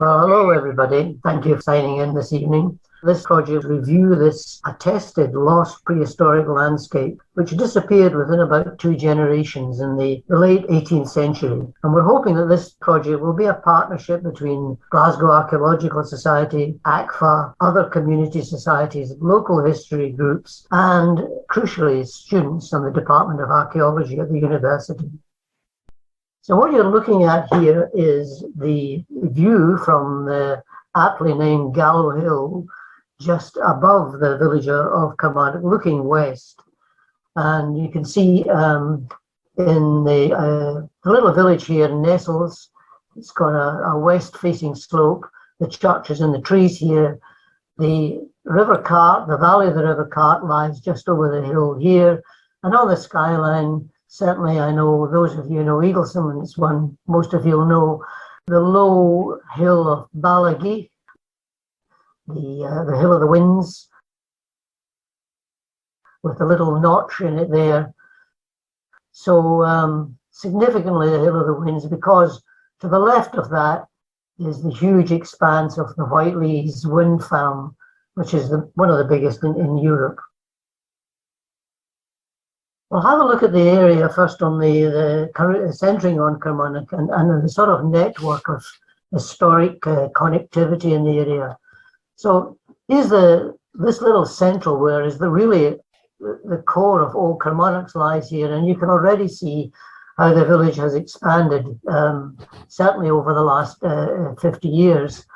Well, hello everybody. Thank you for signing in this evening. This project review this attested lost prehistoric landscape, which disappeared within about 2 generations in the late 18th century. And we're hoping that this project will be a partnership between Glasgow Archaeological Society, ACFA, other community societies, local history groups, and crucially, students from the Department of Archaeology at the university. So what you're looking at here is the view from the aptly named Gallow Hill, just above the village of Carmunnock, looking west. And you can see in the little village here, Nestles, it's got a west-facing slope. The church is in the trees here. The River Cart, the valley of the River Cart, lies just over the hill here. And on the skyline, certainly, I know those of you know Eaglesome, and it's one most of you will know, the low hill of Ballaghy, the Hill of the Winds, with a little notch in it there. So significantly the Hill of the Winds, because to the left of that is the huge expanse of the Whiteleys wind farm, which is one of the biggest in Europe. We'll have a look at the area first on the centering on Carmunnock and the sort of network of historic connectivity in the area. So here's this little central where is really the core of old Carmunnock lies here, and you can already see how the village has expanded, certainly over the last 50 years.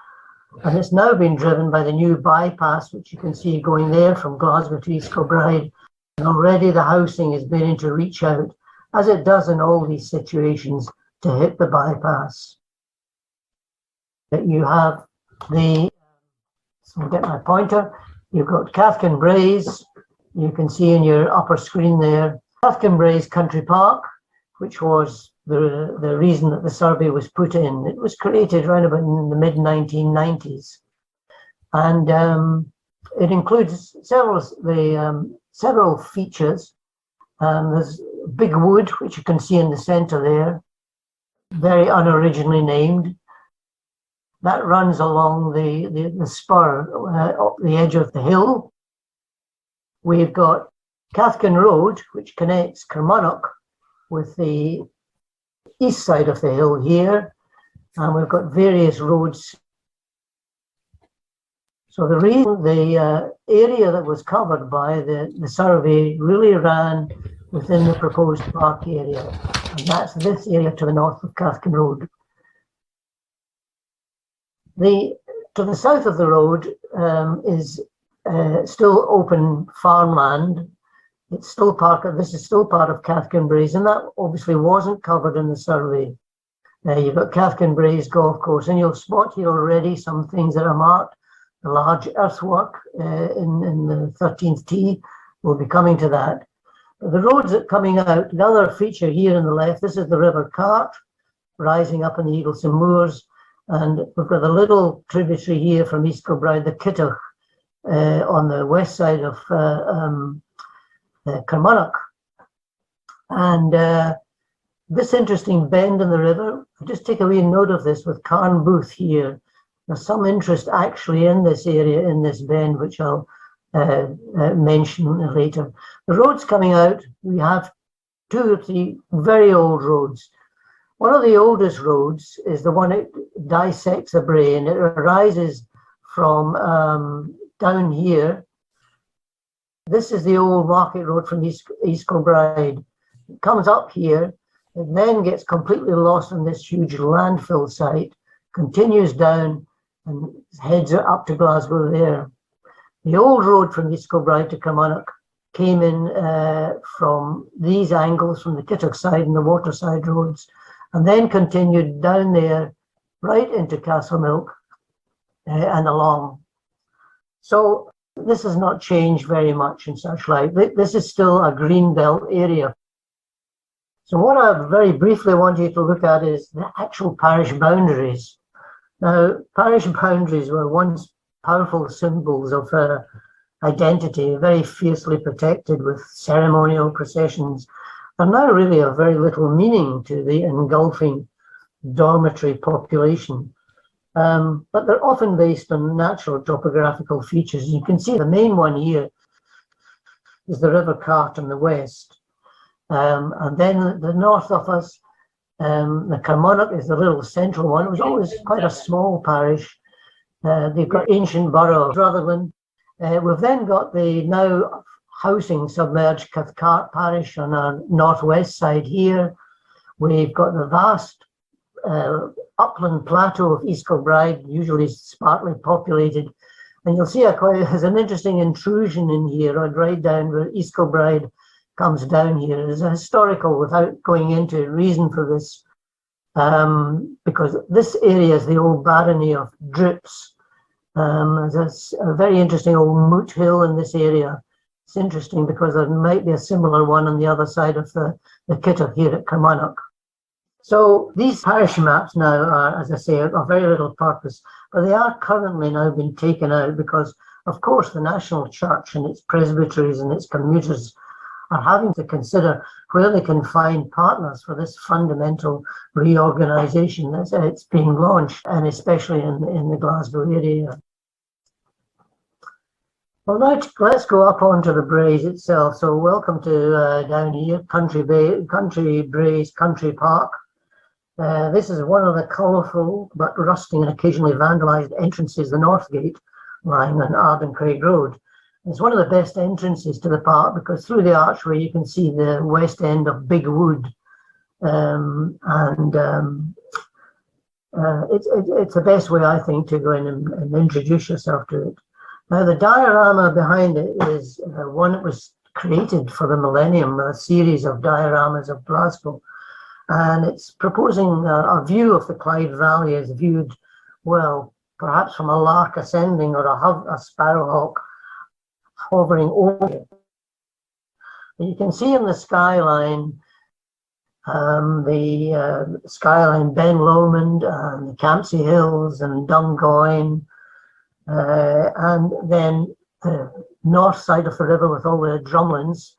And it's now been driven by the new bypass, which you can see going there from Glasgow to East Kilbride. And already the housing is beginning to reach out, as it does in all these situations, to hit the bypass. That you have so I'll get my pointer, you've got Cathkin Braes, you can see in your upper screen there, Cathkin Braes Country Park, which was the reason that the survey was put in. It was created around about in the mid-1990s. And it includes several features. There's Big Wood, which you can see in the center there, very unoriginally named. That runs along the spur, up the edge of the hill. We've got Cathkin Road, which connects Carmunnock with the east side of the hill here. And we've got various roads. So the reason the area that was covered by the survey really ran within the proposed park area, and that's this area to the north of Cathkin Road. To the south of the road is still open farmland. It's still this is still part of Cathkin Braes, and that obviously wasn't covered in the survey. You've got Cathkin Braes Golf Course, and you'll spot here already some things that are marked. The large earthwork in the 13th tee will be coming to that. The roads that coming out, the other feature here on the left, this is the River Cart rising up in the Eaglesome Moors, and we've got a little tributary here from East Kilbride, the Kittoch, on the west side of Carmunnock. And this interesting bend in the river, I'll just take a wee note of this with Carn Booth here. There's some interest actually in this area, in this bend, which I'll mention later. The roads coming out, we have 2 or 3 very old roads. One of the oldest roads is the one that dissects the brae, and it arises from down here. This is the old market road from East Kilbride. It comes up here, it then gets completely lost on this huge landfill site, continues down, and heads up to Glasgow there. The old road from East Kilbride to Carmunnock came in from these angles, from the Kittoch side and the Waterside roads, and then continued down there right into Castlemilk and along. So this has not changed very much in such like. This is still a green belt area. So what I very briefly want you to look at is the actual parish boundaries. Now, parish boundaries were once powerful symbols of identity, very fiercely protected with ceremonial processions, are now really of very little meaning to the engulfing dormitory population. but they're often based on natural topographical features. You can see the main one here is the River Cart in the west. And then the north of us, the Carmunnock is the little central one. It was always quite a small parish. They've got ancient borough of Rutherglen. We've then got the now housing submerged Cathkin parish on our northwest side here. We've got the vast upland plateau of East Kilbride, usually sparsely populated. And you'll see there's an interesting intrusion in here, right down where East Kilbride comes down here. There's a historical, without going into reason for this, because this area is the old barony of Drips. There's a very interesting old moot hill in this area. It's interesting because there might be a similar one on the other side of the Kittock here at Carmunnock. So these parish maps now are, as I say, of very little purpose, but they are currently now being taken out because, of course, the national church and its presbyteries and its commuters are having to consider where they can find partners for this fundamental reorganisation that's it's being launched, and especially in the Glasgow area. Well, now let's go up onto the Braes itself. So welcome to down here, Country Braes Country Park. This is one of the colourful but rusting and occasionally vandalised entrances, the North Gate, lying on Ardencraig Road. It's one of the best entrances to the park because through the archway you can see the west end of Big Wood, it's the best way, I think, to go in and introduce yourself to it. Now, the diorama behind it is one that was created for the millennium, a series of dioramas of Glasgow. And it's proposing a view of the Clyde Valley as viewed, well, perhaps from a lark ascending or a sparrowhawk hovering over it. You can see in the skyline, skyline Ben Lomond and the Campsie Hills and Dungoyne, and then the north side of the river with all the drumlins,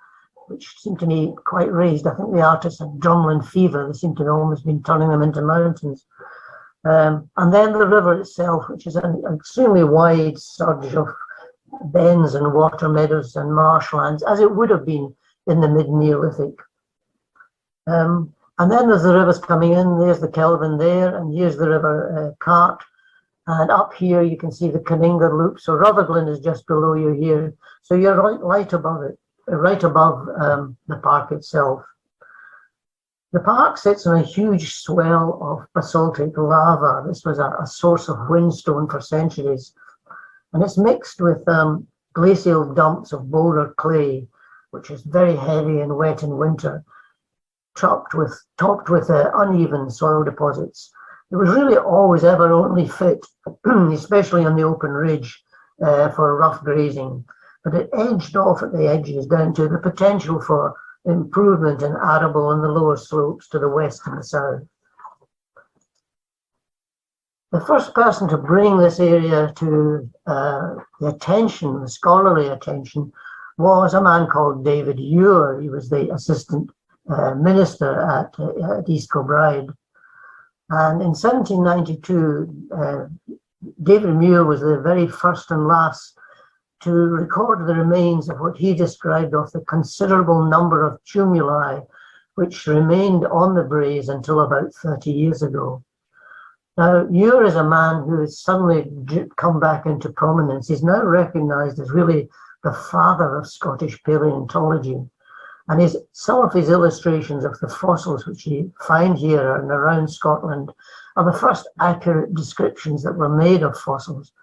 which seem to me quite raised. I think the artists had drumlin fever. They seem to have almost been turning them into mountains. And then the river itself, which is an extremely wide surge of bens and water meadows and marshlands, as it would have been in the mid-Neolithic. And then there's the rivers coming in. There's the Kelvin there, and here's the River Cart. And up here you can see the Canningar Loop. So Rutherglen is just below you here. So you're right above it, right above the park itself. The park sits on a huge swell of basaltic lava. This was a source of whinstone for centuries. And it's mixed with glacial dumps of boulder clay, which is very heavy and wet in winter, topped with uneven soil deposits. It was really always ever only fit, especially on the open ridge, for rough grazing. But it edged off at the edges down to the potential for improvement in arable on the lower slopes to the west and the south. The first person to bring this area to the attention, the scholarly attention, was a man called David Ure. He was the assistant minister at East Kilbride. And in 1792, David Muir was the very first and last to record the remains of what he described of the considerable number of tumuli which remained on the Braes until about 30 years ago. Now, Ure is a man who has suddenly come back into prominence. He's now recognised as really the father of Scottish paleontology. And some of his illustrations of the fossils which you find here and around Scotland are the first accurate descriptions that were made of fossils.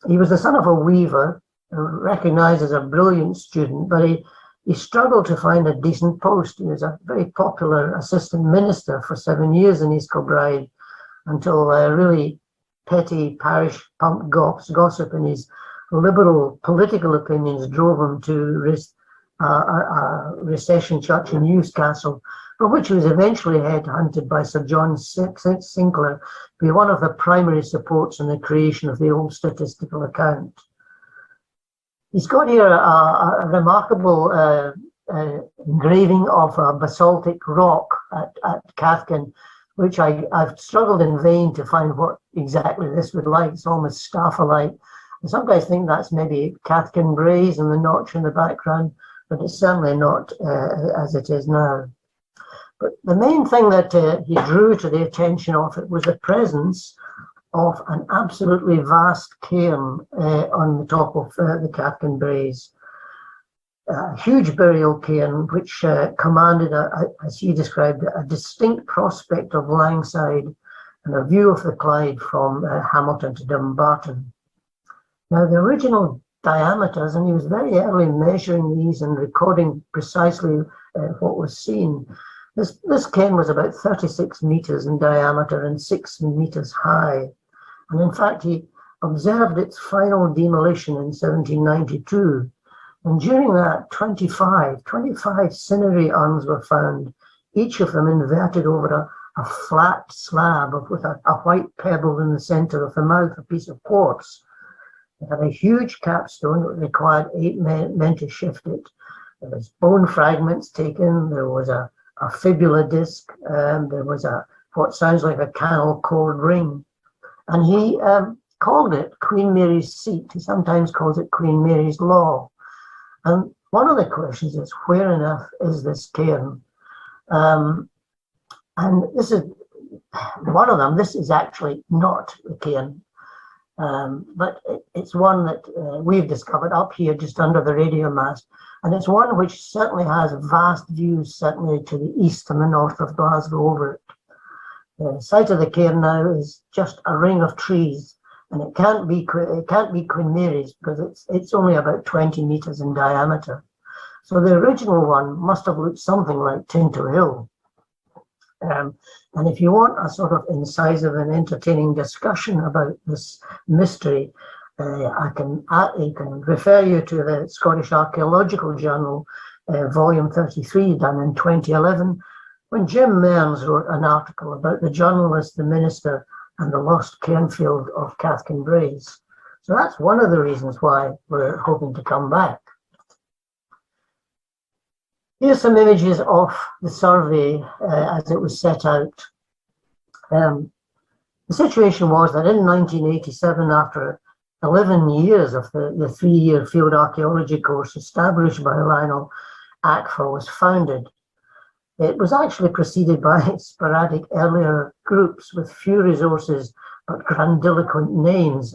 He was the son of a weaver, recognised as a brilliant student, but he struggled to find a decent post. He was a very popular assistant minister for 7 years in East Kilbride until really petty parish pump gossip and his liberal political opinions drove him to a recession church in Newcastle, for which he was eventually headhunted by Sir John Sinclair to be one of the primary supports in the creation of the old statistical account. He's got here a remarkable engraving of a basaltic rock at Cathkin, which I've struggled in vain to find what exactly this would like. It's almost staffa-like. And some guys think that's maybe Cathkin Braes and the notch in the background, but it's certainly not as it is now. But the main thing that he drew to the attention of it was the presence of an absolutely vast cairn on the top of the Cathkin Braes. A huge burial cairn which commanded, as he described it, a distinct prospect of Langside and a view of the Clyde from Hamilton to Dumbarton. Now, the original diameters, and he was very early measuring these and recording precisely what was seen. This cairn was about 36 meters in diameter and 6 meters high. And in fact, he observed its final demolition in 1792. And during that, 25 cinerary urns were found, each of them inverted over a flat slab with a white pebble in the center of the mouth, a piece of quartz. It had a huge capstone that required 8 men to shift it. There was bone fragments taken, there was a fibula disc, there was what sounds like a canal cord ring. And he called it Queen Mary's Seat. He sometimes calls it Queen Mary's Law. And one of the questions is, where on earth is this cairn? And this is one of them. This is actually not the cairn, but it's one that we've discovered up here just under the radio mast. And it's one which certainly has vast views, certainly to the east and the north of Glasgow over it. The site of the cairn now is just a ring of trees. And it can't be Queen Mary's because it's only about 20 meters in diameter. So the original one must have looked something like Tinto Hill. And if you want a sort of incisive and entertaining discussion about this mystery, I can refer you to the Scottish Archaeological Journal, volume 33, done in 2011, when Jim Mearns wrote an article about the journalist, the minister, and the lost cairnfield of Cathkin Braes. So that's one of the reasons why we're hoping to come back. Here's some images of the survey as it was set out. The situation was that in 1987, after 11 years of the 3-year field archaeology course established by Lionel, ACFA was founded. It was actually preceded by sporadic earlier groups with few resources but grandiloquent names.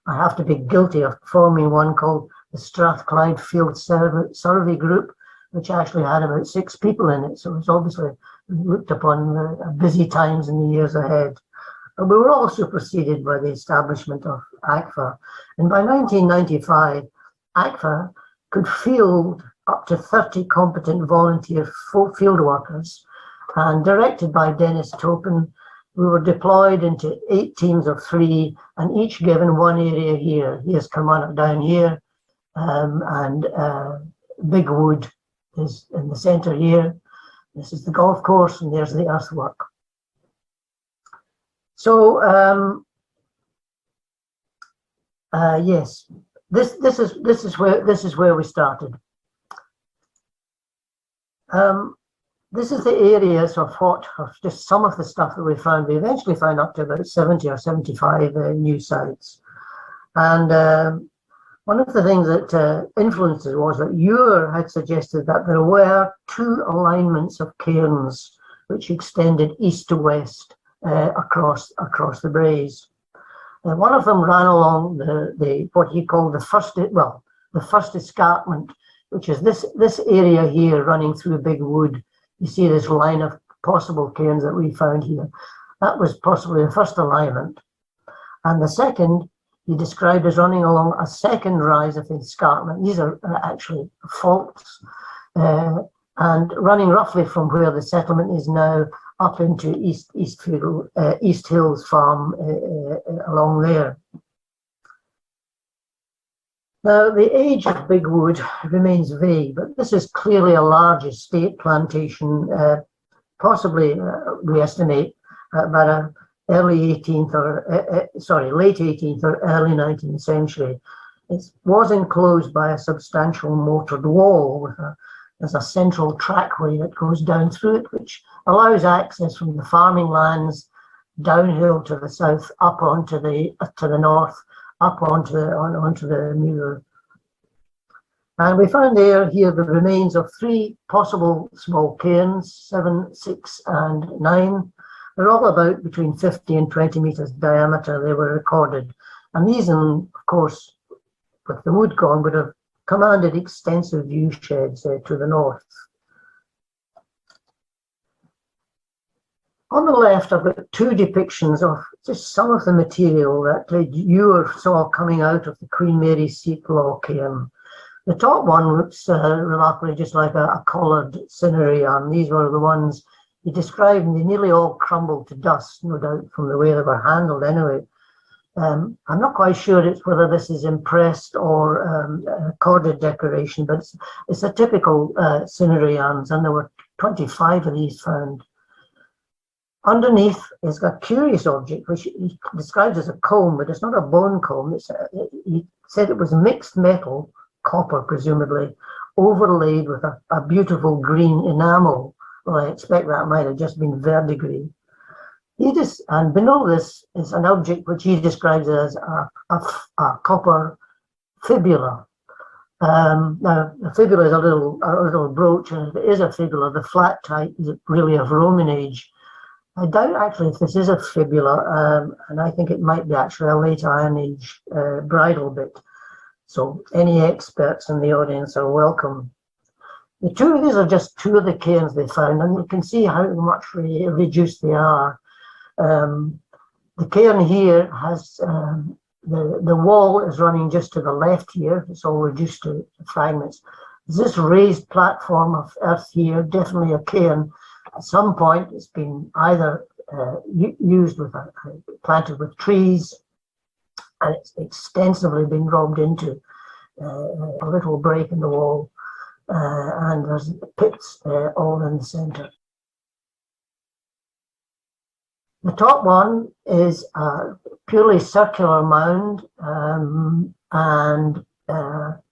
I have to be guilty of forming one called the Strathclyde Field Survey Group, which actually had about 6 people in it. So it's obviously looked upon busy times in the years ahead. But we were also preceded by the establishment of ACFA. And by 1995, ACFA could field up to 30 competent volunteer field workers, and directed by Dennis Topin, we were deployed into 8 teams of 3, and each given one area here. Here's Carmunnock down here, and Big Wood is in the center here. This is the golf course, and there's the earthwork. So yes, this is where we started. This is the areas of just some of the stuff that we found. We eventually found up to about 70 or 75 new sites. And one of the things that influenced it was that Ure had suggested that there were 2 alignments of cairns which extended east to west across the Braes. One of them ran along the what he called the first escarpment, which is this area here running through Big Wood. You see this line of possible cairns that we found here. That was possibly the first alignment. And the second, he described as running along a second rise of escarpment. These are actually faults, and running roughly from where the settlement is now up into East Hills Farm along there. Now, the age of Big Wood remains vague, but this is clearly a large estate plantation, possibly, we estimate, about a late 18th or early 19th century. It was enclosed by a substantial mortared wall with a there's a central trackway that goes down through it, which allows access from the farming lands downhill to the south, up onto the to the north, up onto the Muir. And we found here the remains of 3 possible small cairns, 7, 6, and 9. They're all about between 50 and 20 meters diameter. They were recorded. And these, of course, with the wood gone, would have commanded extensive view sheds to the north. On the left, I've got 2 depictions of just some of the material that you saw coming out of the Queen Mary's Seat Law cairn. The top one looks remarkably just like a collared cinerary yarn. These were the ones he described, and they nearly all crumbled to dust, no doubt from the way they were handled anyway. I'm not quite sure it's whether this is impressed or corded decoration, but it's a typical cinerary yarns, and there were 25 of these found. Underneath is a curious object, which he describes as a comb, but it's not a bone comb. He said it was mixed metal, copper presumably, overlaid with a beautiful green enamel. Well, I expect that might have just been verdigris. And below this is an object which he describes as a copper fibula. Now, the fibula is a little brooch, and if it is a fibula, the flat type is really of Roman age. I doubt actually if this is a fibula, and I think it might be actually a late Iron Age bridle bit. So any experts in the audience are welcome. These are just 2 of the cairns they found, and you can see how much reduced they are. The cairn here has the wall is running just to the left here. It's all reduced to fragments. This raised platform of earth here, definitely a cairn. At some point, it's been either used with planted with trees, and it's extensively been robbed into a little break in the wall, and there's pits all in the centre. The top one is a purely circular mound, and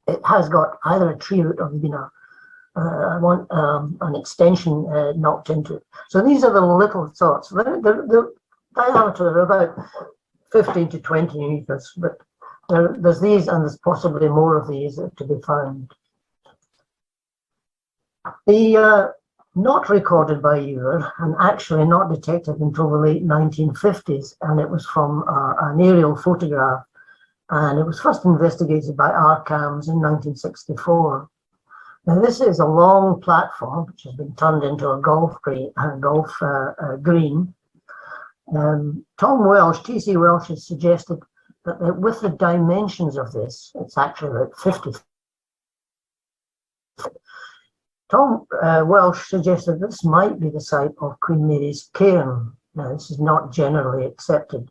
it has got either a tree root or an extension knocked into it. So these are the little sorts. The diameter are about 15 to 20 meters, but there's these, and there's possibly more of these to be found. The not recorded by Ure, and actually not detected until the late 1950s, and it was from an aerial photograph, and it was first investigated by Archaeology in 1964. Now, this is a long platform which has been turned into a golf green. Tom Welsh, T.C. Welsh, has suggested that with the dimensions of this, it's actually about 50. Tom Welsh suggested this might be the site of Queen Mary's cairn. Now, this is not generally accepted.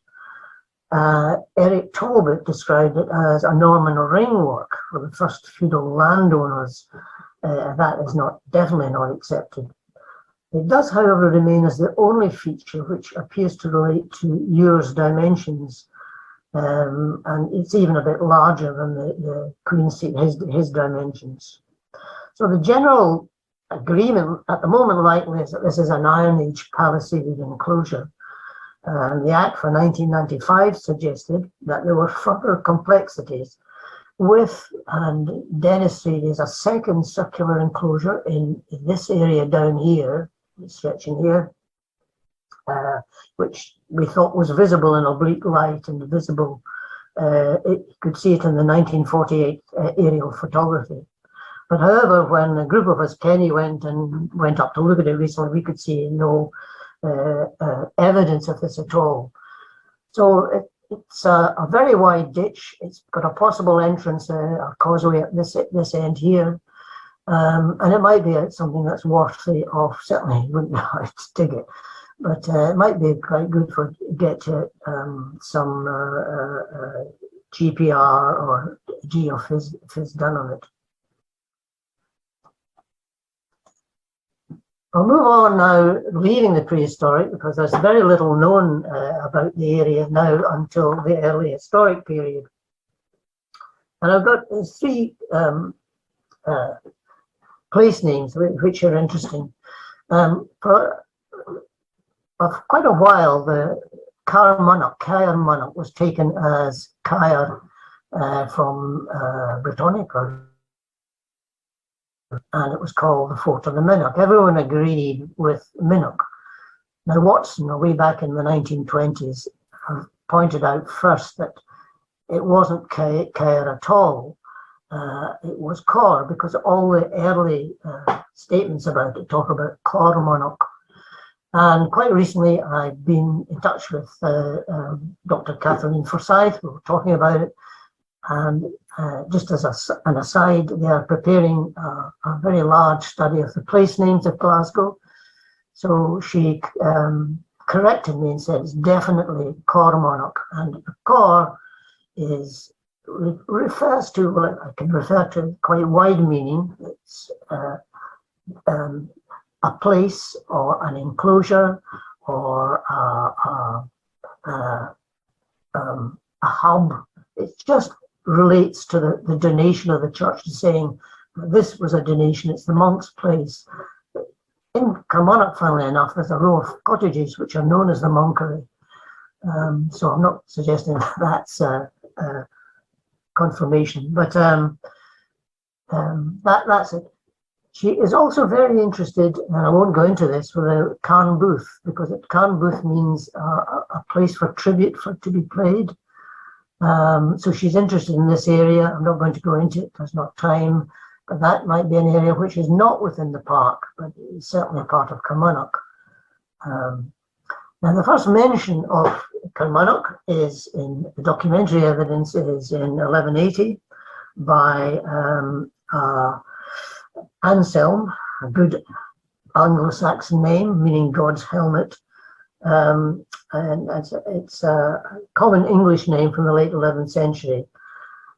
Eric Talbot described it as a Norman ringwork for the first feudal landowners. That is definitely not accepted. It does, however, remain as the only feature which appears to relate to Ure's dimensions, and it's even a bit larger than the Queen's Seat, his dimensions. So the general agreement at the moment likely is that this is an Iron Age palisaded enclosure. And the Act for 1995 suggested that there were further complexities with, and Dennis said, is a second circular enclosure in this area down here, stretching here, which we thought was visible in oblique light and visible. You could see it in the 1948 aerial photography. But however, when a group of us, Kenny, went up to look at it recently, we could see no evidence of this at all. So it's a very wide ditch. It's got a possible entrance, a causeway at this end here, and it might be something that's worthy of. Certainly, wouldn't be hard to dig it, but it might be quite good for get some GPR or geophys done on it. I'll move on now, leaving the prehistoric, because there's very little known about the area now until the early historic period. And I've got 3 place names which are interesting. For quite a while, the Cairmunnock was taken as Cair from Britannica, and it was called the Fort of the Minnock. Everyone agreed with Minnock. Now, Watson, way back in the 1920s, pointed out first that it wasn't Cair at all. It was Cor, because all the early statements about it talk about Carmunnock. And quite recently, I've been in touch with Dr. Kathleen Forsyth. We were talking about it. And just as an aside, they are preparing a very large study of the place names of Glasgow. So she corrected me and said it's definitely Carmunnock. And Cor refers to, well, I can refer to quite wide meaning. It's a place or an enclosure or a hub. It just relates to the donation of the church, saying this was a donation, it's the monk's place. In Carmunnock, funnily enough, there's a row of cottages which are known as the monkery. So I'm not suggesting that's confirmation, but that's it. She is also very interested, and I won't go into this, with Carn Booth, because Carn Booth means a place for tribute to be played. So she's interested in this area. I'm not going to go into it, there's not time, but that might be an area which is not within the park, but it's certainly a part of Carmunnock. Now, the first mention of Carmunnock is in the documentary evidence, is in 1180 by Anselm, a good Anglo-Saxon name, meaning God's helmet. And it's a common English name from the late 11th century.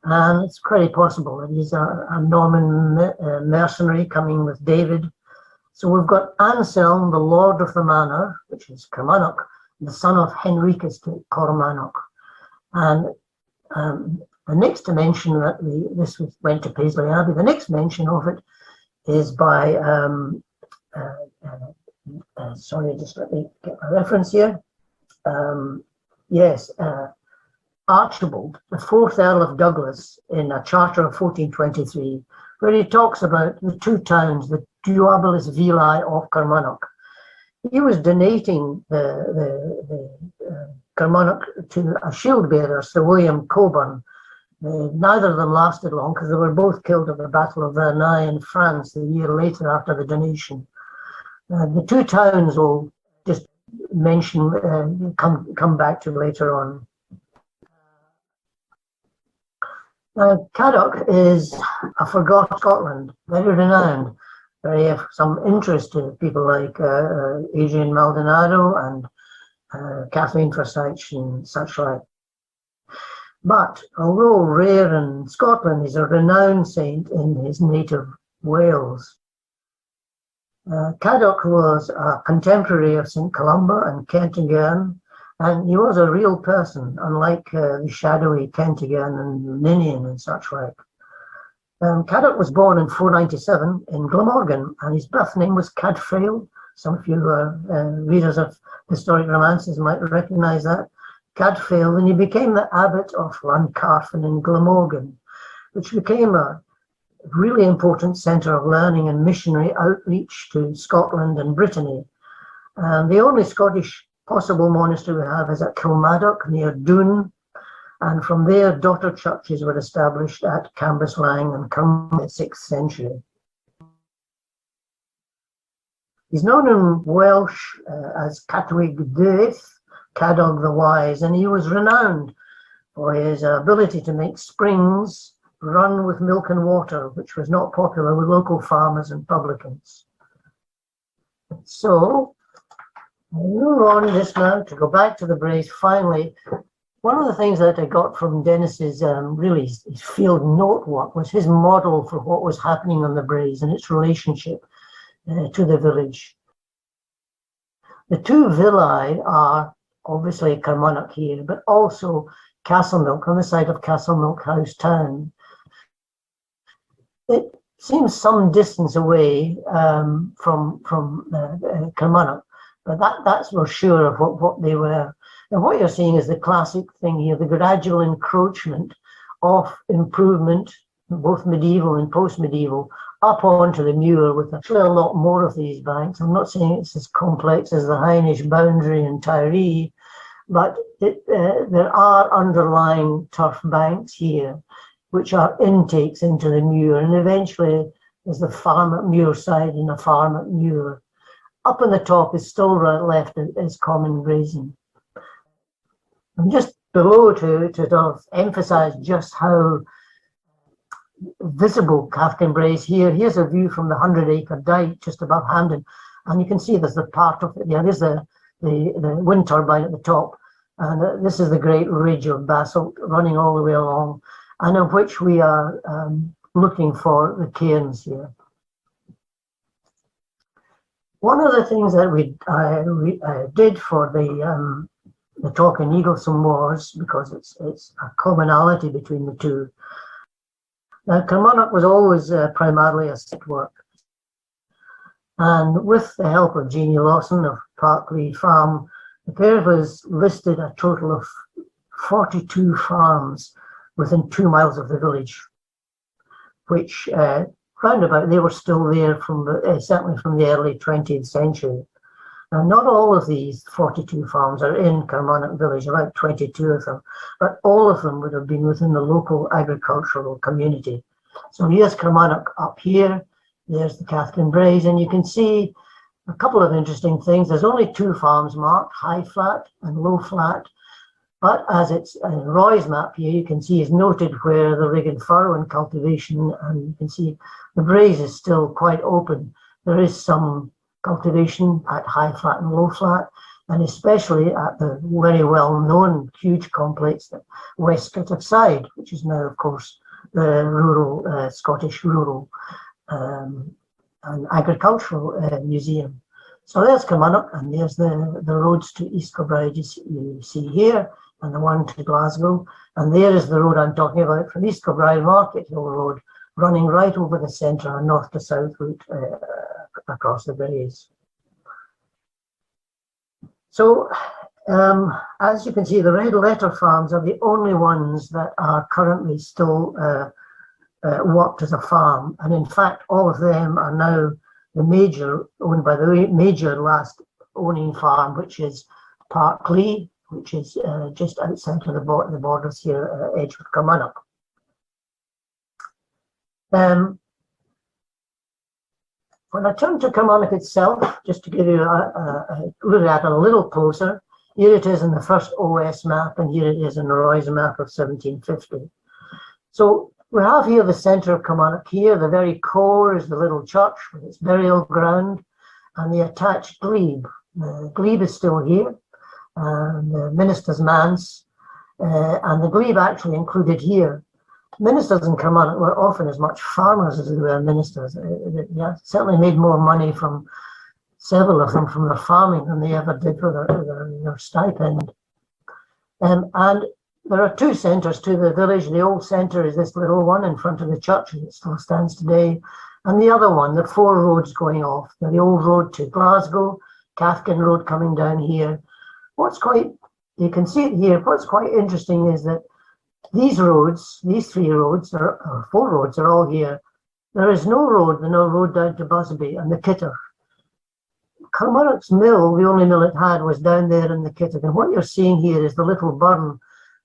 And it's very possible that he's a Norman mercenary coming with David. So we've got Anselm, the Lord of the Manor, which is Carmunnock, the son of Henricus de Carmunnock. And the next mention that this went to Paisley Abbey, the next mention of it is by, sorry, just let me get my reference here. Yes, Archibald, the 4th Earl of Douglas, in a charter of 1423, where he talks about the two towns, the Duabilis Villae of Carmunnock. He was donating the Carmunnock to a shield bearer, Sir William Coburn. Neither of them lasted long because they were both killed at the Battle of Verneuil in France the year later after the donation. The two towns will just mention, come back to later on. Caddock is a forgotten Scotland, very renowned, very of some interest to people like Adrian Maldonado and Kathleen Forsyth and such like. But although rare in Scotland, he's a renowned saint in his native Wales. Caddock was a contemporary of St. Columba and Kentigern, and he was a real person, unlike the shadowy Kentigern and Ninian and such like. Caddock was born in 497 in Glamorgan, and his birth name was Cadfael. Some of you who are readers of historic romances might recognise that. Cadfael, and he became the abbot of Llancarfan in Glamorgan, which became a really important centre of learning and missionary outreach to Scotland and Brittany. The only Scottish possible monastery we have is at Kilmaddock near Doon, and from there daughter churches were established at Cambuslang and Carmunnock in the 6th century. He's known in Welsh as Catwig Dydd, Cadog the Wise, and he was renowned for his ability to make springs run with milk and water, which was not popular with local farmers and publicans. So, I'll move on just now to go back to the Braes. Finally, one of the things that I got from Dennis's really his field note work was his model for what was happening on the Braes and its relationship to the village. The two villae are obviously Carmunnock here, but also Castlemilk on the site of Castlemilk House Town. seems some distance away from Carmunnock, but that's we're sure of what they were. And what you're seeing is the classic thing here, the gradual encroachment of improvement, both medieval and post-medieval, up onto the Muir with actually a lot more of these banks. I'm not saying it's as complex as the Parish Boundary and Tyree, but there are underlying turf banks here, which are intakes into the Muir, and eventually there's the farm at Muirside and a farm at Muir. Up on the top is still right left is common grazing. And just below to sort of emphasize just how visible Cathkin Braes here. Here's a view from the 100-acre dyke just above Hampden, and you can see there's the part of it. Yeah, there's the wind turbine at the top, and this is the great ridge of basalt running all the way along, and of which we are looking for the cairns here. One of the things that we did for the talk in Eagleson was, because it's a commonality between the two. Now, Carmunnock was always primarily a site work, and with the help of Jeannie Lawson of Parkley Farm, the pair of us listed a total of 42 farms within 2 miles of the village, which roundabout they were still there from certainly from the early 20th century. Now, not all of these 42 farms are in Carmunnock village, about 22 of them, but all of them would have been within the local agricultural community. So here's Carmunnock up here, there's the Cathkin Braes, and you can see a couple of interesting things. There's only 2 farms marked, high flat and low flat, but as it's in Roy's map here, you can see is noted where the rig and furrow and cultivation, and you can see the Braes is still quite open. There is some cultivation at high flat and low flat, and especially at the very well-known huge complex at West Scottish Side, which is now, of course, the rural Scottish Rural and Agricultural Museum. So there's Carmunnock, and there's the roads to East Kilbride you see here, and the one to Glasgow, and there is the road I'm talking about from East Kilbride Market Hill Road, running right over the centre, a north to south route across the Braes. So, as you can see, the red letter farms are the only ones that are currently still worked as a farm, and in fact, all of them are now the major, owned by the major last owning farm, which is Parkley, which is just outside of the borders here, edge with Carmunnock. When I turn to Carmunnock itself, just to give you a look at it a little closer, here it is in the first OS map, and here it is in Roy's map of 1750. So we have here the centre of Carmunnock. Here, the very core is the little church with its burial ground and the attached glebe. The glebe is still here, and the minister's manse, and the glebe actually included here. Ministers in Carmunnock were often as much farmers as they were ministers. They certainly made more money from several of them from their farming than they ever did for their stipend. And there are 2 centres to the village. The old centre is this little one in front of the church, and it still stands today. And the other one, the 4 roads going off, the old road to Glasgow, Cathkin Road coming down here. You can see it here, what's quite interesting is that these roads, these 3 roads, or 4 roads are all here. There is no road down to Busby and the Kittock. Carmunnock's mill, the only mill it had, was down there in the Kittock. And what you're seeing here is the little burn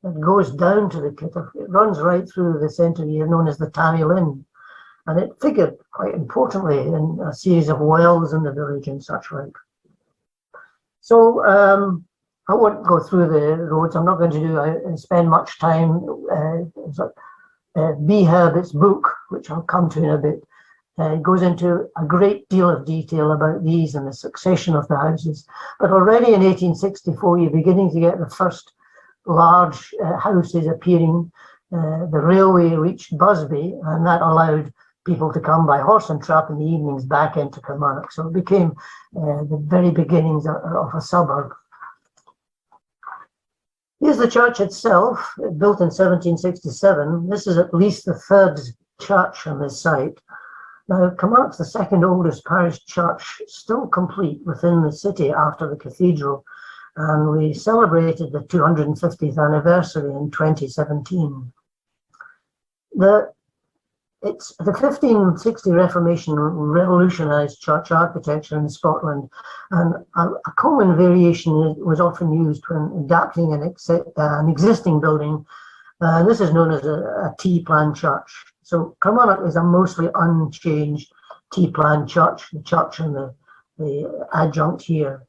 that goes down to the Kittock. It runs right through the centre here, known as the Tammy Lynn. And it figured quite importantly in a series of wells in the village and such like. So, I won't go through the roads. I'm not going to spend much time. B. Herbert's book, which I'll come to in a bit, goes into a great deal of detail about these and the succession of the houses. But already in 1864, you're beginning to get the first large houses appearing. The railway reached Busby, and that allowed people to come by horse and trap in the evenings back into Carmunnock. So it became the very beginnings of a suburb. Here's the church itself, built in 1767. This is at least the 3rd church on this site. Now, Carmunnock's the second oldest parish church still complete within the city after the cathedral, and we celebrated the 250th anniversary in 2017. The 1560 Reformation revolutionised church architecture in Scotland, and a common variation was often used when adapting an existing building. This is known as a T-plan church. So Carmunnock is a mostly unchanged T-plan church, the church and the adjunct here.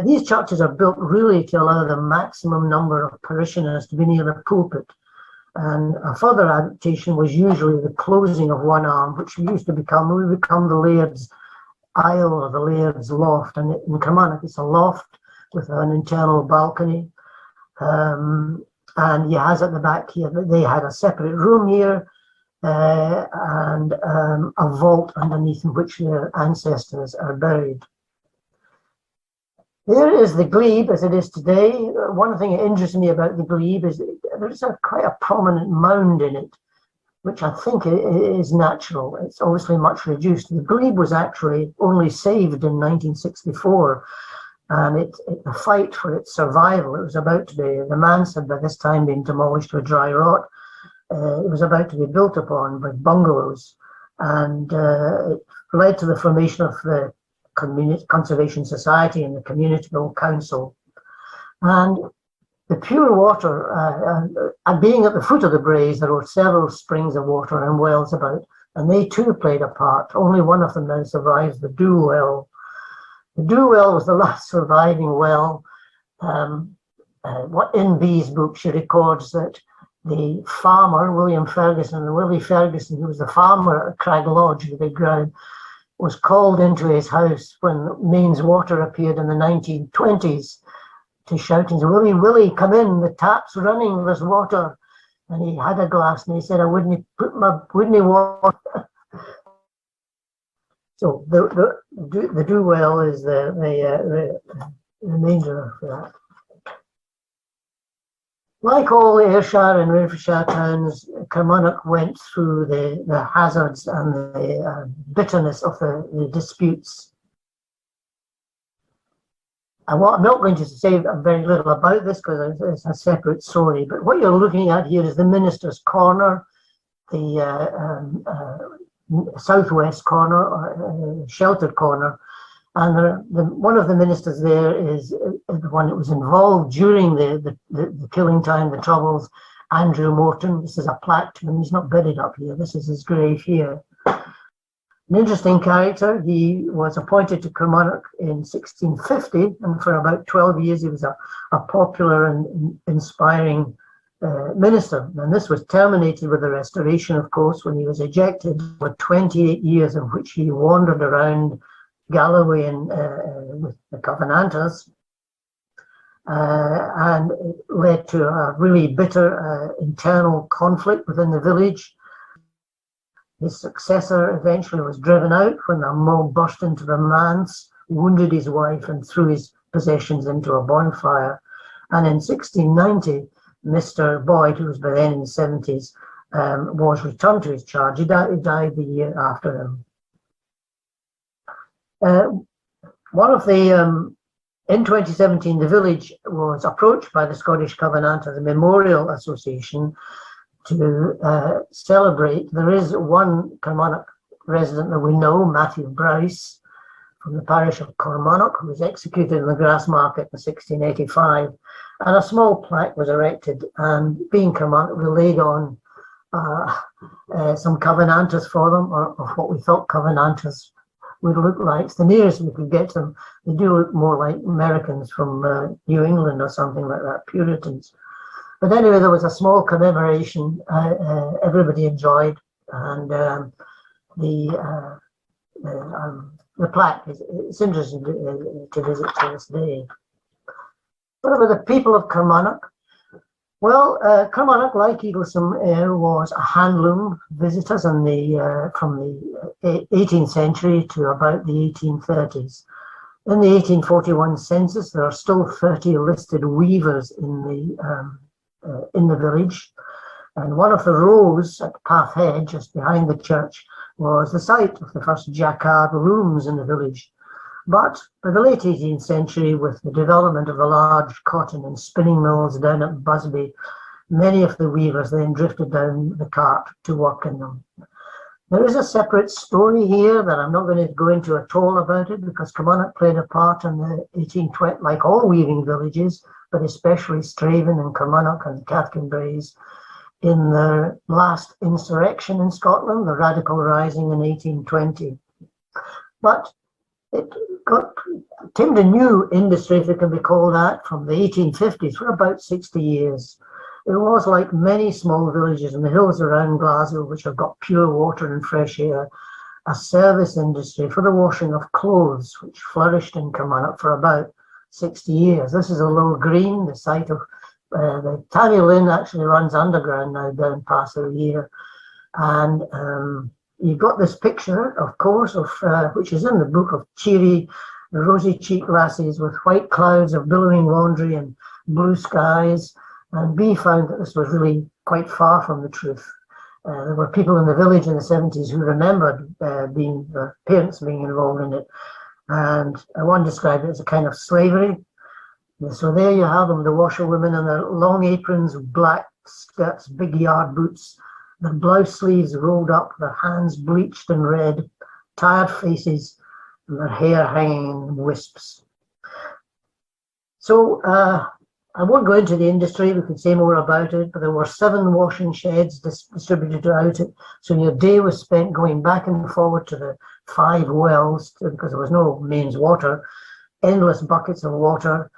These churches are built really to allow the maximum number of parishioners to be near the pulpit. And a further adaptation was usually the closing of one arm, which would become the Laird's aisle or the Laird's loft. And in Carmunnock, it's a loft with an internal balcony. And he has at the back here that they had a separate room here and a vault underneath in which their ancestors are buried. There is the glebe as it is today. One thing that interests me about the glebe is there's quite a prominent mound in it, which I think is natural. It's obviously much reduced. The glebe was actually only saved in 1964, and the fight for its survival, it was about to be, the manse had by this time been demolished to a dry rot. It was about to be built upon by bungalows, and it led to the formation of the Community Conservation Society and the Community Council. And the pure water, and being at the foot of the Braes, there were several springs of water and wells about, and they too played a part. Only one of them now survives, the Dew Well. The Dew Well was the last surviving well. What in B's book she records that the farmer, Willie Ferguson, who was the farmer at Crag Lodge, the big ground, was called into his house when mains water appeared in the 1920s to shout and say, Willie, come in, the tap's running, there's water. And he had a glass and he said, I wouldn't put my water. So the Dew Well is the remainder of that. Like all Ayrshire and Renfrewshire towns, Carmunnock went through the hazards and the bitterness of the disputes. And what I'm not going to say very little about this because it's a separate story, but what you're looking at here is the Minister's Corner, the southwest corner, sheltered corner. And one of the ministers there is the one that was involved during the killing time, the Troubles, Andrew Morton. This is a plaque to him. He's not buried up here. This is his grave here. An interesting character. He was appointed to Carmunnock in 1650, and for about 12 years he was a popular and inspiring minister. And this was terminated with the Restoration, of course, when he was ejected for 28 years in which he wandered around Galloway and with the Covenanters, and it led to a really bitter internal conflict within the village. His successor eventually was driven out when a mob burst into the manse, wounded his wife and threw his possessions into a bonfire. And in 1690, Mr. Boyd, who was by then in the 70s, was returned to his charge. He died the year after him. In 2017, the village was approached by the Scottish Covenanters Memorial Association to celebrate. There is one Carmunnock resident that we know, Matthew Braes, from the parish of Carmunnock, who was executed in the Grassmarket in 1685, and a small plaque was erected, and being Carmunnock, we laid on some Covenanters for them, or what we thought Covenanters would look like. It's the nearest we could get to them. They do look more like Americans from New England or something like that, Puritans. But anyway, there was a small commemoration everybody enjoyed, and the plaque it's interesting to visit to this day. What about the people of Carmunnock? Well, Carmunnock, like Eaglesham, was a handloom. Visitors from the 18th century to about the 1830s. In the 1841 census, there are still 30 listed weavers in the village. And one of the rows at Path Head, just behind the church, was the site of the first jacquard looms in the village. But by the late 18th century, with the development of the large cotton and spinning mills down at Busby, many of the weavers then drifted down the Cart to work in them. There is a separate story here that I'm not going to go into at all about it, because Carmunnock played a part in the 1820, like all weaving villages, but especially Straven and Carmunnock and Cathkin Braes, in the last insurrection in Scotland, the Radical Rising in 1820. But it tamed a new industry, if it can be called that, from the 1850s for about 60 years. It was like many small villages in the hills around Glasgow, which have got pure water and fresh air, a service industry for the washing of clothes, which flourished in Carmunnock for about 60 years. This is a low green, the site of the Tammy Lynn actually runs underground now down past the here. And you've got this picture, of course, of which is in the book, of cheery, rosy-cheeked lassies with white clouds of billowing laundry and blue skies. And B found that this was really quite far from the truth. There were people in the village in the 70s who remembered their parents being involved in it. And one described it as a kind of slavery. So there you have them, the washerwomen in their long aprons, black skirts, big yard boots, their blouse sleeves rolled up, their hands bleached and red, tired faces, and their hair hanging in wisps. So I won't go into the industry, we could say more about it, but there were 7 washing sheds distributed throughout it. So your day was spent going back and forward to the 5 wells, because there was no mains water, endless buckets of water,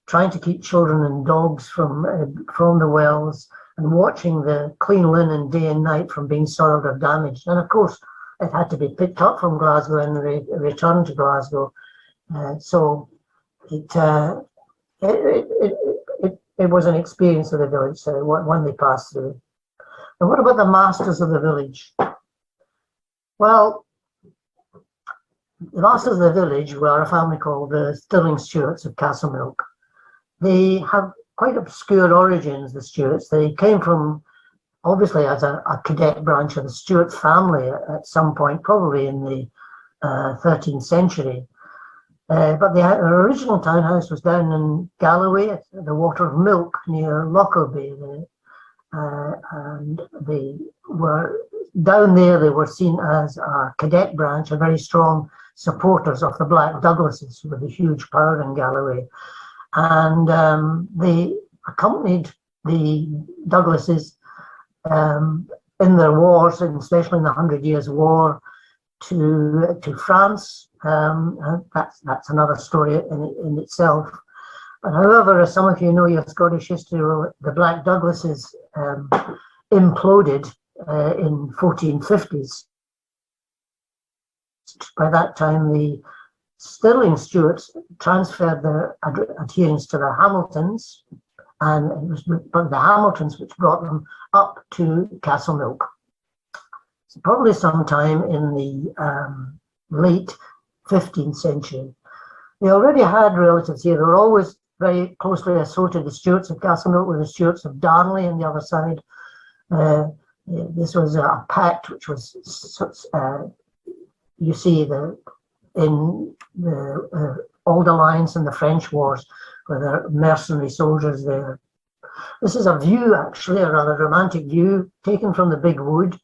trying to keep children and dogs from the wells, and watching the clean linen day and night from being soiled or damaged. And of course, it had to be picked up from Glasgow and returned to Glasgow. So it was an experience of the village, one they passed through. And what about the masters of the village? Well, the masters of the village were a family called the Stirling Stewarts of Castlemilk. They have quite obscure origins, the Stewarts. They came from, obviously, as a cadet branch of the Stewart family at some point, probably in the 13th century. But their original townhouse was down in Galloway, at the Water of Milk, near Lockerbie. And they were down there, they were seen as a cadet branch, a very strong supporters of the Black Douglases, with a huge power in Galloway. And they accompanied the Douglases in their wars, and especially in the 100 Years' War, to France. That's another story in itself. But however, as some of you know your Scottish history, the Black Douglases imploded in 1450s. By that time, the Stirling Stewarts transferred their adherence to the Hamiltons, and it was the Hamiltons which brought them up to Castlemilk. So probably sometime in the late 15th century. They already had relatives here. They were always very closely associated, the Stewarts of Castlemilk with the Stewarts of Darnley on the other side. This was a pact which was, you see, in the Old Alliance and the French Wars, where there are mercenary soldiers there. This is a view, actually, a rather romantic view, taken from the Big Wood,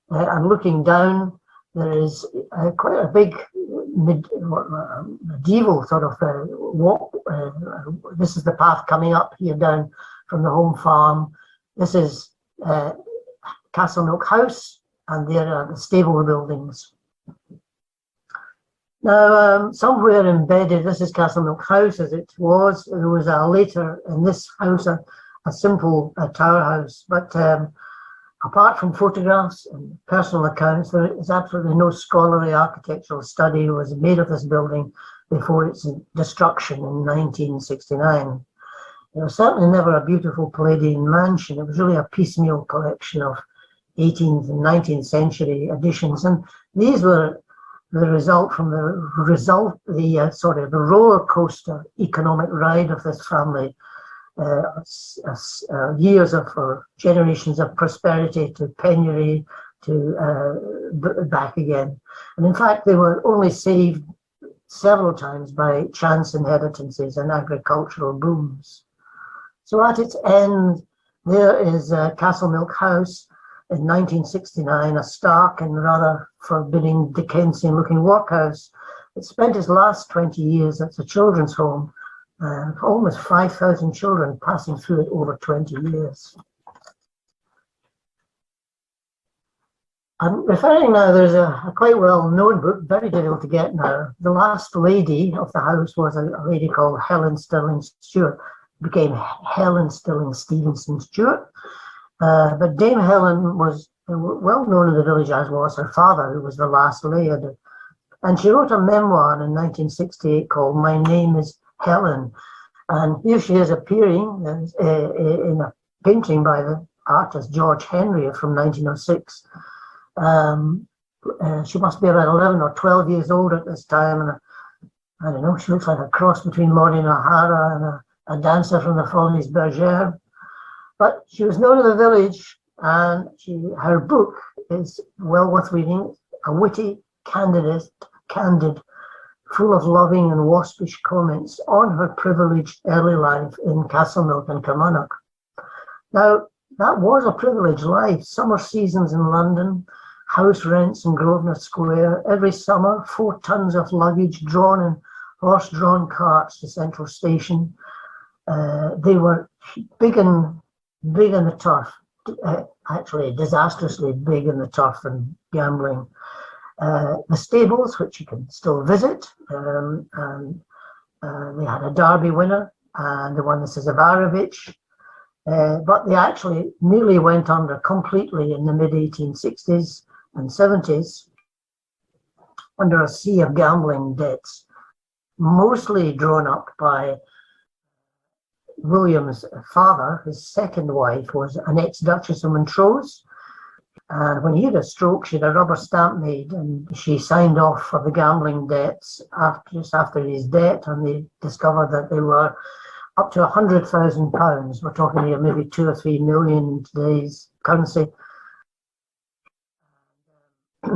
and looking down, there is quite a big medieval sort of walk. This is the path coming up here down from the home farm. This is Castlemilk House, and there are the stable buildings. Now, somewhere embedded, this is Castlemilk House as it was. There was later in this house a simple tower house, but apart from photographs and personal accounts, there is absolutely no scholarly architectural study was made of this building before its destruction in 1969. It was certainly never a beautiful Palladian mansion. It was really a piecemeal collection of 18th and 19th century additions, and these were the result from the roller coaster economic ride of this family. years of or generations of prosperity to penury to back again. And in fact, they were only saved several times by chance inheritances and agricultural booms. So at its end, there is Castlemilk House in 1969, a stark and rather forbidding Dickensian-looking workhouse. It spent its last 20 years as a children's home, almost 5,000 children passing through it over 20 years. I'm referring now, there's a quite well-known book, very difficult to get now. The last lady of the house was a lady called Helen Stirling Stewart, became Helen Stirling Stevenson Stewart. But Dame Helen was well known in the village, as was her father, who was the last laird. And she wrote a memoir in 1968 called My Name is Helen. And here she is appearing in a painting by the artist George Henry from 1906. She must be about 11 or 12 years old at this time. And I don't know, she looks like a cross between Maureen O'Hara and a dancer from the Folies Bergère. But she was known in the village, and her book is well worth reading, a witty, candid, full of loving and waspish comments on her privileged early life in Castlemilk and Carmunnock. Now, that was a privileged life. Summer seasons in London, house rents in Grosvenor Square, every summer, 4 tons of luggage drawn in horse-drawn carts to Central Station. They were big in the turf, actually disastrously big in the turf and gambling. The stables, which you can still visit, and they had a Derby winner and the one that says Avarovich, but they actually nearly went under completely in the mid-1860s and 70s under a sea of gambling debts, mostly drawn up by William's father. His second wife was an ex-Duchess of Montrose, and when he had a stroke, she had a rubber stamp made, and she signed off for the gambling debts just after his death, and they discovered that they were up to £100,000. We're talking here maybe 2 or 3 million in today's currency.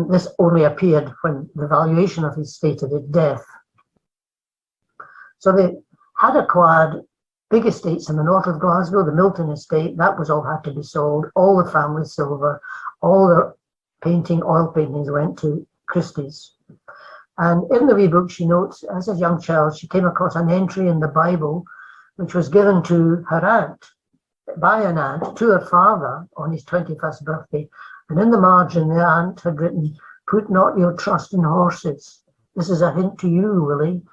This only appeared when the valuation of his estate at his death. So they had acquired big estates in the north of Glasgow, the Milton estate. That was all had to be sold. All the family silver, all the oil paintings went to Christie's. And in the wee book, she notes, as a young child, she came across an entry in the Bible, which was given to her aunt, by an aunt, to her father on his 21st birthday. And in the margin, the aunt had written, "Put not your trust in horses. This is a hint to you, Willie."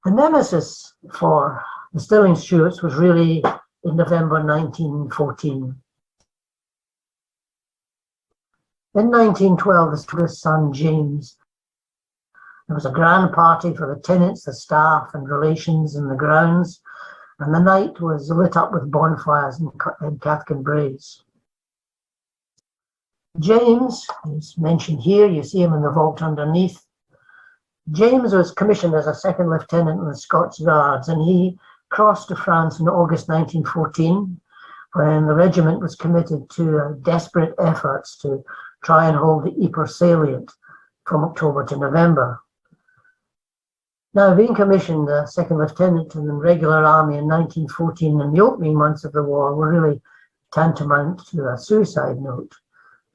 The nemesis for the Stirling Stewarts was really in November 1914. In 1912, the Stewart's son, James, there was a grand party for the tenants, the staff and relations in the grounds, and the night was lit up with bonfires in Cathkin Braes. James is mentioned here. You see him in the vault underneath. James was commissioned as a second lieutenant in the Scots Guards, and he crossed to France in August 1914, when the regiment was committed to desperate efforts to try and hold the Ypres salient from October to November. Now, being commissioned a second lieutenant in the regular army in 1914 in the opening months of the war were really tantamount to a suicide note.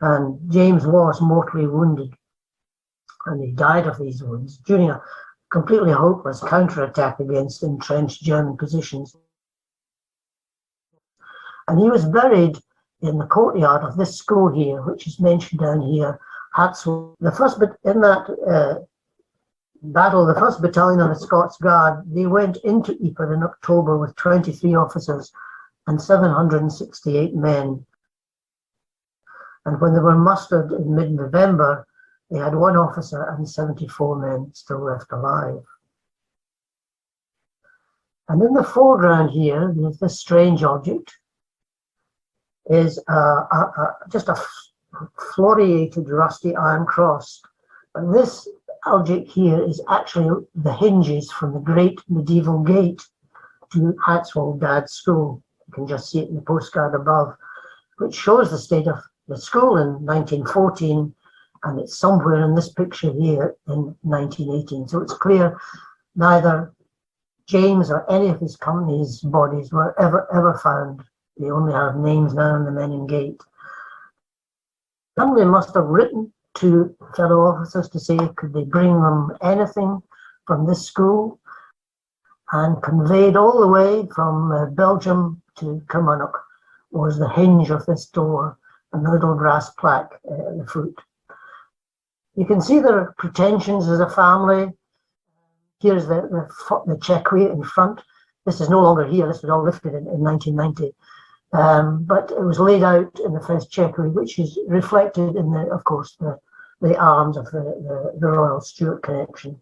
And James was mortally wounded, and he died of these wounds during a completely hopeless counterattack against entrenched German positions. And he was buried in the courtyard of this school here, which is mentioned down here, Hatswell. In that battle, the 1st Battalion of the Scots Guard, they went into Ypres in October with 23 officers and 768 men. And when they were mustered in mid-November, they had 1 officer and 74 men still left alive. And in the foreground here, there's this strange object, is just a floriated rusty iron cross. And this object here is actually the hinges from the great medieval gate to Hatswell Dad's School. You can just see it in the postcard above, which shows the state of the school in 1914, and it's somewhere in this picture here in 1918. So it's clear neither James or any of his company's bodies were ever found. They only have names now on the Menin Gate. Somebody must have written to fellow officers to say could they bring them anything from this school, and conveyed all the way from Belgium to Carmunnock was the hinge of this door and the little brass plaque at the foot. You can see their pretensions as a family. Here's the chequy in front. This is no longer here. This was all lifted in 1990. But it was laid out in the first chequy, which is reflected in of course, the arms of the Royal Stuart connection.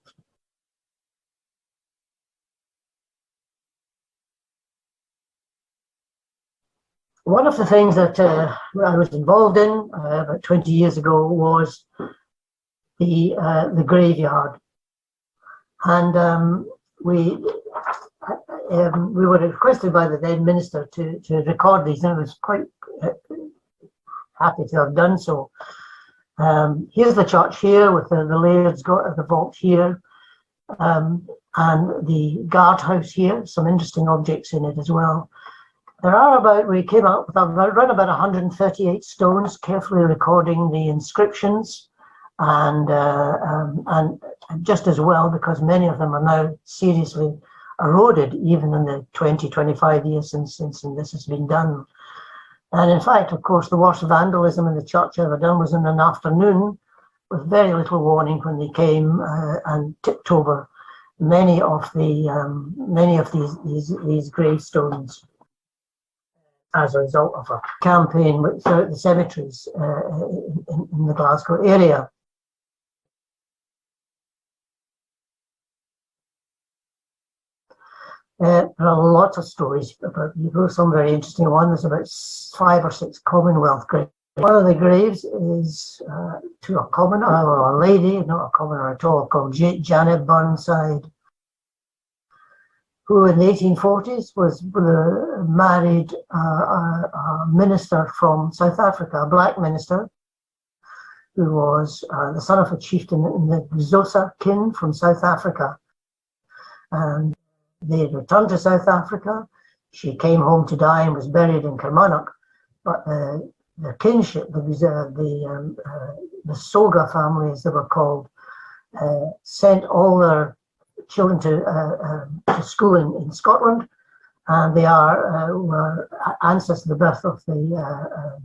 One of the things that I was involved in about 20 years ago was the graveyard, and we were requested by the then minister to record these, and I was quite happy to have done so. Here's the church here with the laird's got the vault here, and the guardhouse here. Some interesting objects in it as well. There are we came up with around about 138 stones, carefully recording the inscriptions, and just as well because many of them are now seriously eroded, even in the 20-25 years since this has been done. And in fact, of course, the worst vandalism in the church ever done was in an afternoon, with very little warning, when they came and tipped over many of these gravestones, as a result of a campaign throughout the cemeteries in the Glasgow area. There are lots of stories about people, some very interesting ones. There's about 5 or 6 Commonwealth graves. One of the graves is to a commoner, or a lady, not a commoner at all, called Janet Burnside, who in the 1840s was married a minister from South Africa, a black minister, who was the son of a chieftain in the Xhosa kin from South Africa. And they returned to South Africa. She came home to die and was buried in Carmunnock. But the kinship, the Soga family, as they were called, sent all their children to school in Scotland, and they were ancestors of the birth of the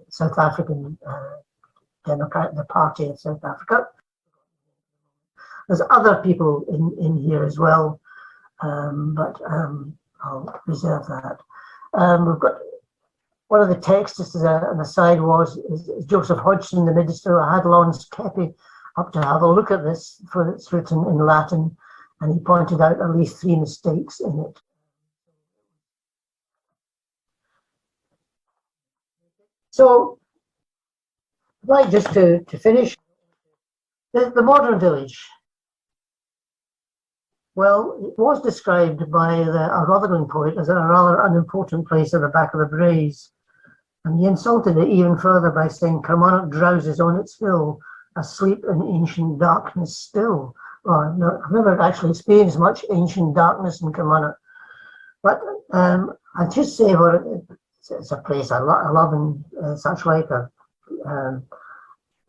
South African Democrat, the Party of South Africa. There's other people in here as well, but I'll reserve that. We've got one of the texts, just as an aside, is Joseph Hodgson, the minister. I had Lawrence Keppie up to have a look at this, for it's written in Latin, and he pointed out at least 3 mistakes in it. So, I'd like just to finish, the modern village. Well, it was described by a Rutherglen poet as a rather unimportant place at the back of the Braes, and he insulted it even further by saying, "Carmunnock drowses on its hill, asleep in ancient darkness still." Well, no, I've never actually experienced much ancient darkness in Carmunnock, but I just say, well, it's a place I love and such like.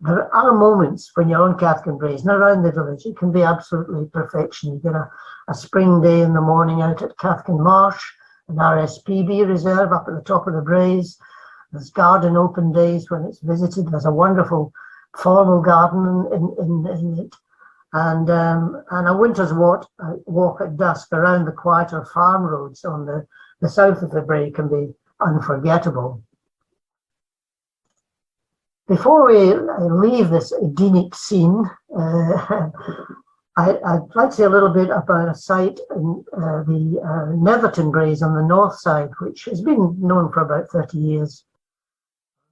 There are moments when you're on Cathkin Braes and around the village, it can be absolutely perfection. You get a spring day in the morning out at Cathkin Marsh, an RSPB reserve up at the top of the Braes. There's garden open days when it's visited. There's a wonderful formal garden in it. And a winter's walk at dusk around the quieter farm roads on the south of the Brae can be unforgettable. Before we leave this Edenic scene, I'd like to say a little bit about a site in the Netherton Braes on the north side, which has been known for about 30 years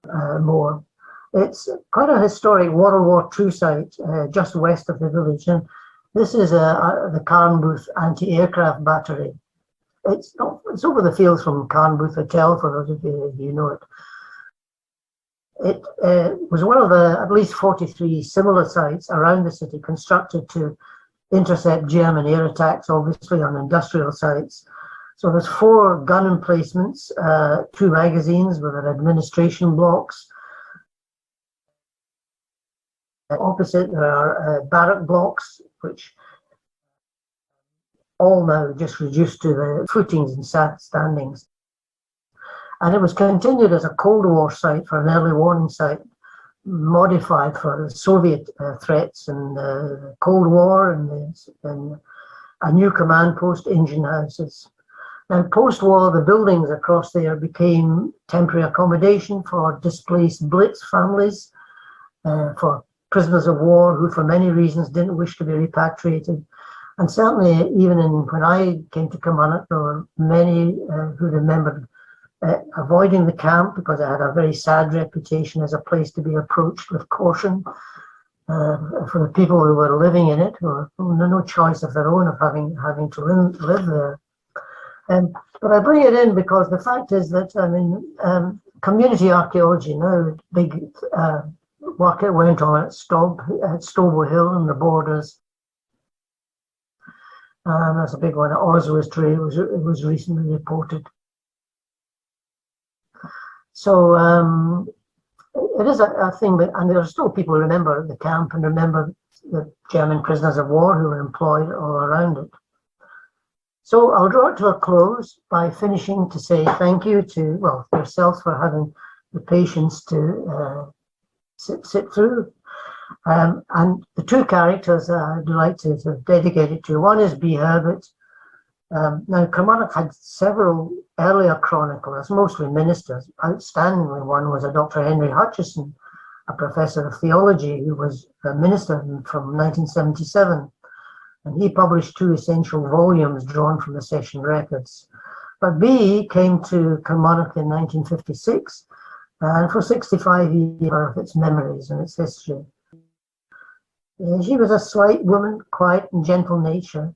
more. It's quite a historic World War II site just west of the village. And this is the Carmunnock anti-aircraft battery. It's over the fields from Carmunnock Hotel, for those of you who know it. It was one of the at least 43 similar sites around the city constructed to intercept German air attacks, obviously, on industrial sites. So there's 4 gun emplacements, 2 magazines with their administration blocks. Opposite, there are barrack blocks, which all now just reduced to the footings and standings. And it was continued as a Cold War site for an early warning site, modified for Soviet threats and the Cold War and a new command post, engine houses. Now, post-war, the buildings across there became temporary accommodation for displaced Blitz families, for prisoners of war who, for many reasons, didn't wish to be repatriated. And certainly, even when I came to Carmunnock, there were many who remembered avoiding the camp because it had a very sad reputation as a place to be approached with caution for the people who were living in it, who had no choice of their own of having to live there. But I bring it in because the fact is that, community archaeology now, big work it went on at Stobo Hill and the borders. And there's a big one at Oswestry, it was recently reported. So it is a thing, and there are still people who remember the camp and remember the German prisoners of war who were employed all around it. So I'll draw it to a close by finishing to say thank you to, yourself for having the patience to sit through. And the 2 characters I'd like to dedicate it to. One is B. Herbert. Now, Carmunnock had several earlier chroniclers, mostly ministers. Outstandingly, one was a Dr. Henry Hutchison, a professor of theology who was a minister from 1977. And he published 2 essential volumes drawn from the session records. But B came to Carmunnock in 1956, and for 65 years of its memories and its history. She was a slight woman, quiet and gentle nature,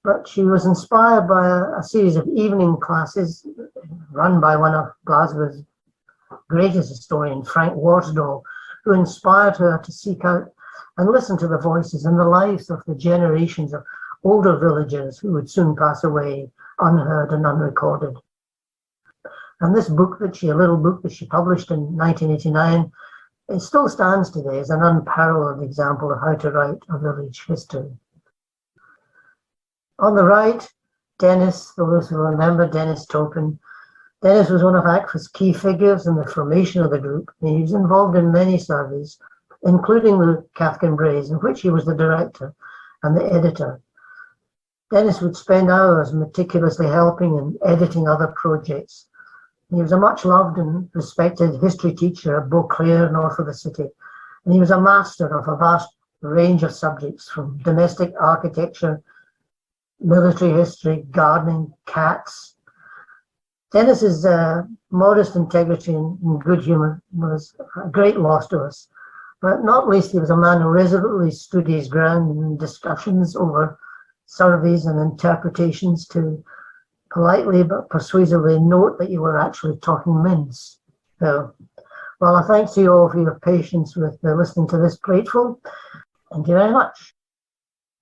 but she was inspired by a series of evening classes run by one of Glasgow's greatest historians, Frank Worsdale, who inspired her to seek out and listen to the voices and the lives of the generations of older villagers who would soon pass away unheard and unrecorded. And this book a little book that she published in 1989, it still stands today as an unparalleled example of how to write a village history. On the right, Dennis, those who remember Dennis Topin. Dennis was one of ACFA's key figures in the formation of the group. He was involved in many surveys, including the Cathkin Braes, in which he was the director and the editor. Dennis would spend hours meticulously helping and editing other projects. He was a much loved and respected history teacher at Beauclair, north of the city, and he was a master of a vast range of subjects, from domestic architecture, military history, gardening, cats. Dennis's modest integrity and good humour was a great loss to us. But not least, he was a man who resolutely stood his ground in discussions over surveys and interpretations to politely but persuasively note that you were actually talking mince. So, well, I thank you all for your patience with listening to this plateful. Thank you very much.